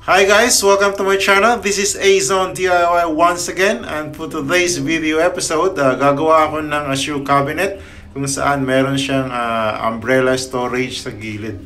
Hi guys, welcome to my channel. This is A-Zone DIY once again, and for today's video episode, gagawa ako ng shoe cabinet kung saan meron siyang umbrella storage sa gilid.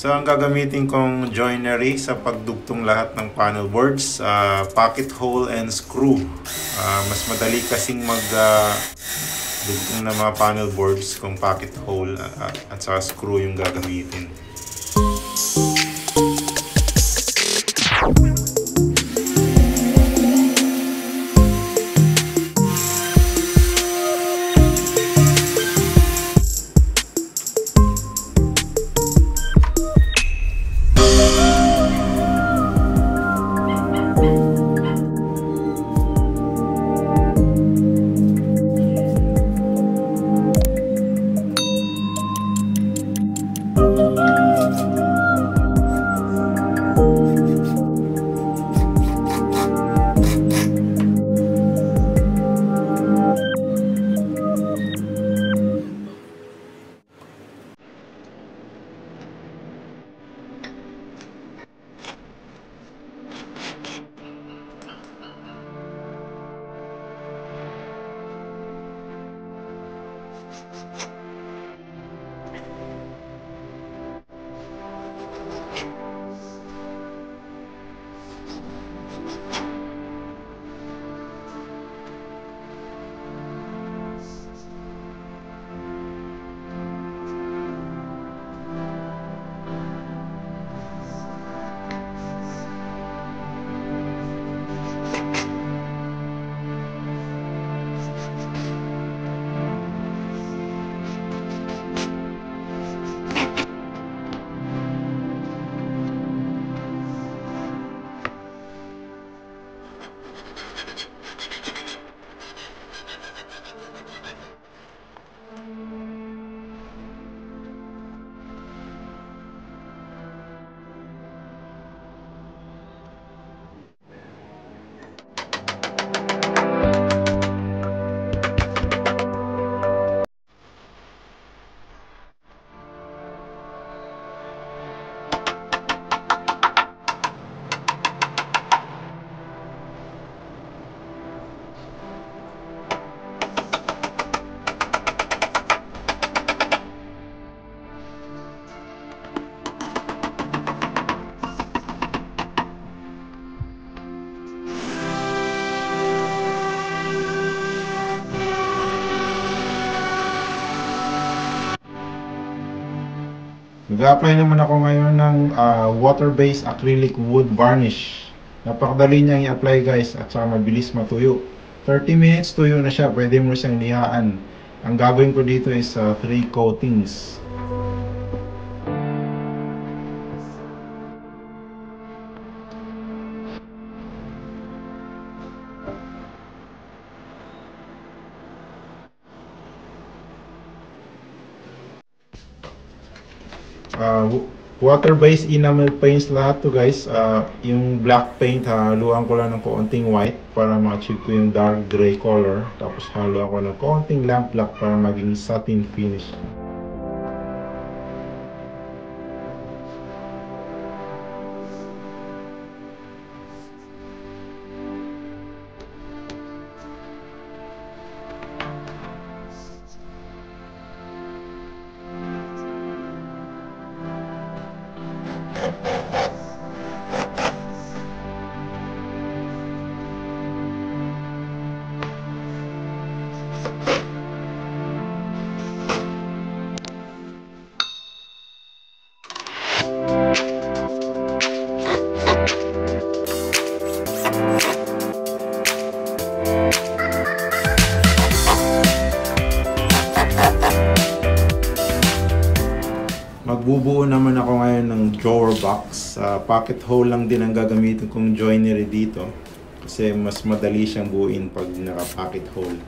So, ang gagamitin kong joinery sa pagdugtong lahat ng panel boards, pocket hole and screw. Mas madali kasing magdugtong ng mga panel boards kung pocket hole at saka screw yung gagamitin. Nag-apply naman ako ngayon ng water-based acrylic wood varnish. Napakadali niyang i-apply guys at saka mabilis matuyo. 30 minutes tuyo na siya, pwede mo siyang lihaan. Ang gagawin ko dito is 3 coatings. Water-based enamel paints lahat to guys. Yung black paint, haluan ko lang ng konting white para ma-achieve ko yung dark gray color. Tapos haluan ko ng konting lamp black para maging satin finish. Magbubuo naman ako ngayon ng drawer box. Pocket hole lang din ang gagamitin kong joinery dito kasi mas madali siyang buuin pag naka-pocket hole.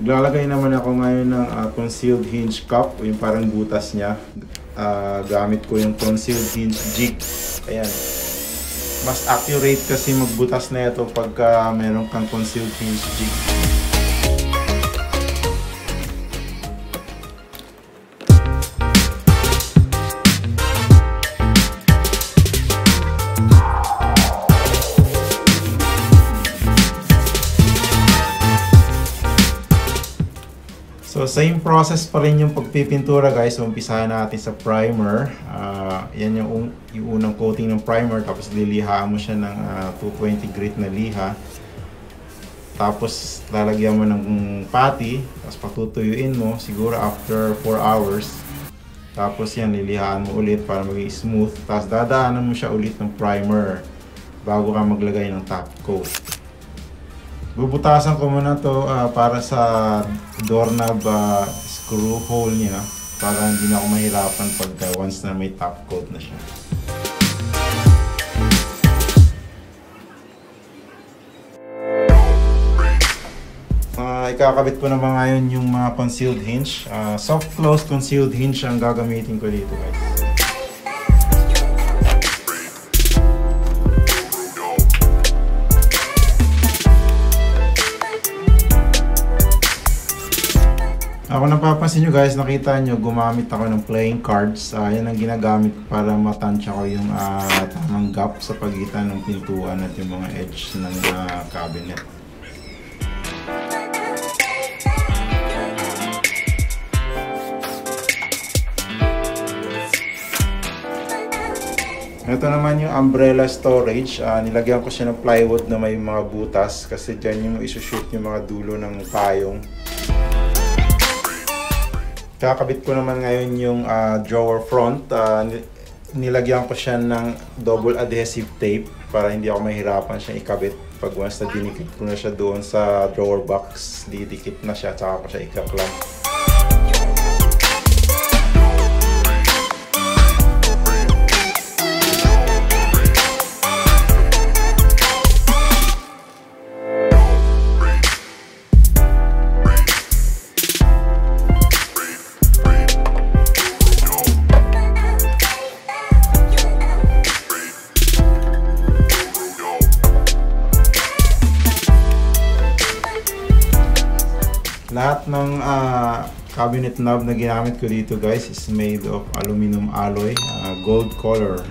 Naglalagay naman ako ngayon ng concealed hinge cup, yung parang butas niya. Gamit ko yung concealed hinge jig. Ayan. Mas accurate kasi magbutas na ito pagka meron kang concealed hinge jig. So same process pa rin yung pagpipintura guys. So umpisahan natin sa primer. Yan yung unang coating ng primer, tapos lilihaan mo siya ng 220 grit na liha. Tapos lalagyan mo ng putty, tapos patutuyuin mo siguro after 4 hours. Tapos yan, lilihaan mo ulit para maging smooth. Tapos dadaanan mo siya ulit ng primer bago ka maglagay ng top coat. Bubutasan ko muna to para sa doorknob screw hole niya, para hindi na ako mahirapan pagka once na may top coat na siya. Ikakabit ko naman ngayon yung mga concealed hinge. Soft close concealed hinge ang gagamitin ko dito guys. Ako napapansin nyo guys, nakita nyo gumamit ako ng playing cards. Yan ang ginagamit para matansya ko yung tamang gap sa pagitan ng pintuan at yung mga edge ng cabinet. Ito naman yung umbrella storage. Nilagyan ko siya ng plywood na may mga butas kasi dyan yung isushoot yung mga dulo ng payong. Kakabit ko naman ngayon yung drawer front. Nilagyan ko siya ng double adhesive tape para hindi ako mahirapan siya ikabit. Pag once na dinikit ko na siya doon sa drawer box, didikit na siya, tsaka ko siya ikaklamp. Lahat ng cabinet knob na ginamit ko dito guys is made of aluminum alloy, gold color.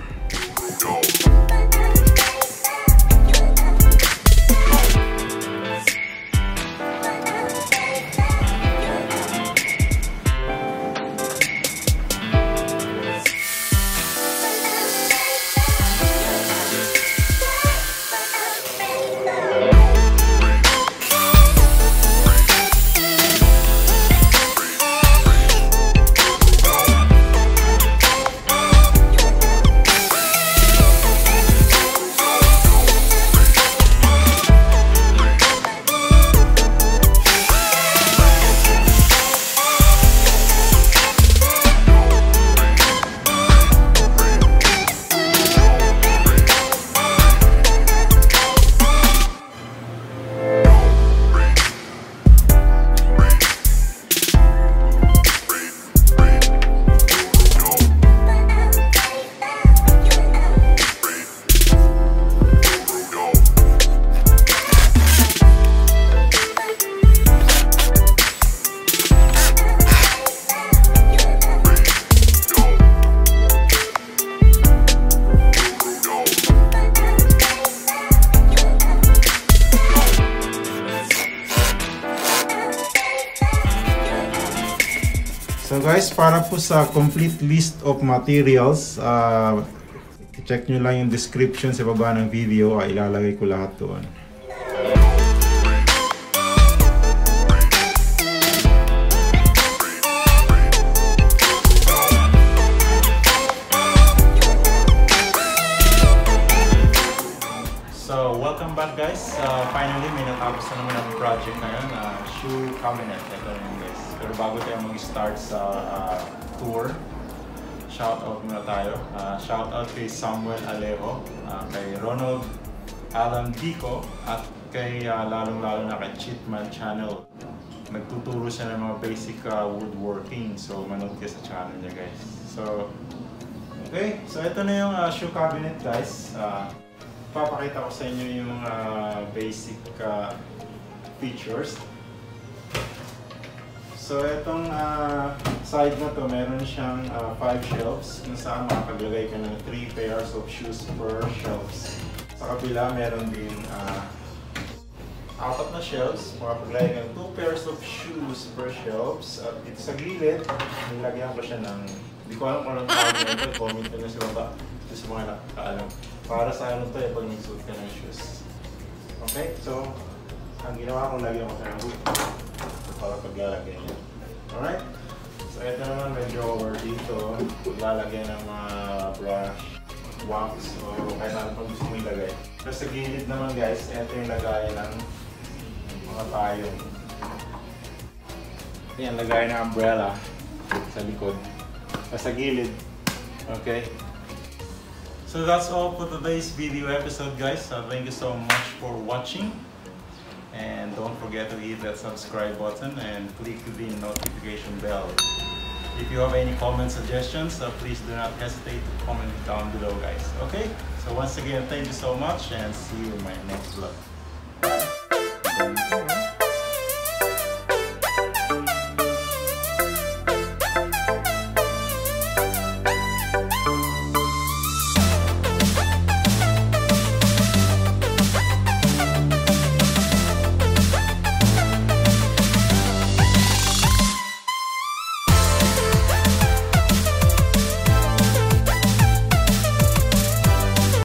So guys, para po sa complete list of materials, check nyo lang yung description sa baba ng video, ilalagay ko lahat doon. So, welcome back guys. Finally, may natapos na naman ang project ngayon, shoe cabinet. Ito yun guys. Pero bago tayo mag-start sa tour, shoutout muna tayo. Shoutout kay Samuel Alejo, kay Ronald Alan Dico, at kay lalong-lalo na kay Cheatman Channel. Nagtuturo siya ng mga basic woodworking. So, manood kayo sa channel niya guys. So, okay. So, ito na yung shoe cabinet guys. Papakita ko sa inyo yung basic features. So itong side na to, meron siyang 5 shelves kung saan makapaglagay ka ng 3 pairs of shoes per shelves. Sa kabila meron din apat na shelves, makapaglagay ka ng 2 pairs of shoes per shelves. At dito sa gilid, nilagyan ko siya ng, hindi ko alam kung anong tawag nito, comment nyo sa baba. Ito sa mga nakakaalam. Para sa ano to pag nagsuot ka ng shoes. Okay, so ang ginawa ko, lagyan ko siya ng hood para paglalagay niya. Alright? So ito naman may drawer dito. Lalagyan ng mga brush, wax, o kahit ano pang gusto mo ilagay. So sa gilid naman guys, ito yung lagayan ng mga payong. Yan, lagayan ng umbrella sa likod. Sa gilid. Okay? So that's all for today's video episode guys. Thank you so much for watching. And don't forget to hit that subscribe button and click the notification bell. If you have any comment suggestions, please do not hesitate to comment down below guys. Okay? So once again, thank you so much and see you in my next vlog.